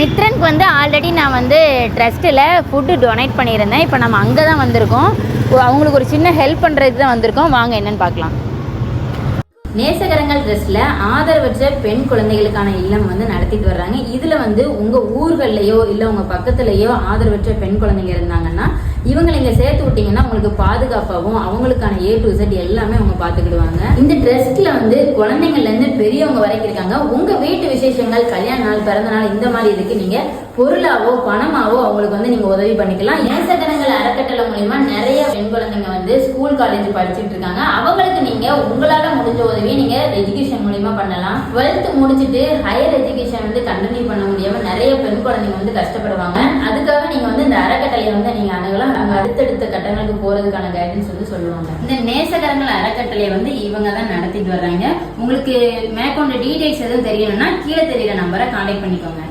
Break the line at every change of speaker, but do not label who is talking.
மித்ரனுக்கு வந்து ஆல்ரெடி நான் வந்து ட்ரஸ்ட்டில் ஃபுட்டு டொனேட் பண்ணியிருந்தேன். இப்போ நம்ம அங்கே தான் வந்திருக்கோம். அவங்களுக்கு ஒரு சின்ன ஹெல்ப் பண்ணுறதுக்கு தான் வந்திருக்கோம். வாங்க என்னன்னு பார்க்கலாம். நேசகரங்கள் ட்ரஸ்ட்டில் ஆதரவற்ற பெண் குழந்தைகளுக்கான இல்லம் வந்து நடத்திட்டு வர்றாங்க. இதில் வந்து உங்கள் ஊர்கள்லையோ இல்லை உங்கள் பக்கத்துலையோ ஆதரவற்ற பெண் குழந்தைங்க இருந்தாங்கன்னா இவங்களை இங்கே சேர்த்து விட்டீங்கன்னா உங்களுக்கு பாதுகாப்பாகவும் அவங்களுக்கான A to Z எல்லாமே அவங்க பார்த்துக்கிடுவாங்க. இந்த ட்ரஸ்ட்டில் வந்து குழந்தைங்கள்லேருந்து பெரியவங்க வரைக்கும் இருக்காங்க. உங்கள் வீட்டு விசேஷங்கள், கல்யாண நாள், பிறந்த நாள் இந்த மாதிரி இதுக்கு நீங்கள் பொருளாவோ பணமாவோ அவங்களுக்கு வந்து நீங்கள் உதவி பண்ணிக்கலாம். நேசகரங்கள் அறக்கட்டளை மூலிமா நிறைய பெண் குழந்தைங்க வந்து ஸ்கூல், காலேஜ் படிச்சுட்டு இருக்காங்க. அவங்களுக்கு நீங்கள் உங்களால் முடிஞ்ச உதவியை நீங்கள் எஜுகேஷன் மூலிமா பண்ணலாம். 12th முடிச்சுட்டு ஹையர் எஜுகேஷன் வந்து கண்டினியூ பண்ண முடியாமல் நிறைய பெண் குழந்தைங்க வந்து கஷ்டப்படுவாங்க. அதுக்காக நீங்கள் வந்து இந்த அறக்கட்டளையை வந்து நீங்கள் அணுகலாம். அவங்க அடுத்தடுத்த கட்டங்களுக்கு போறதுக்கான கைடன்ஸ் வந்து சொல்லுவாங்க. இந்த நேசகரங்கள் அறக்கட்டளையை வந்து இவங்க தான் நடத்திட்டு வர்றாங்க. உங்களுக்கு மேற்கொண்ட டீடைல்ஸ் எதுவும் தெரியணும்னா கீழே தெரியுற நம்பரை கான்டாக்ட் பண்ணிக்கோங்க.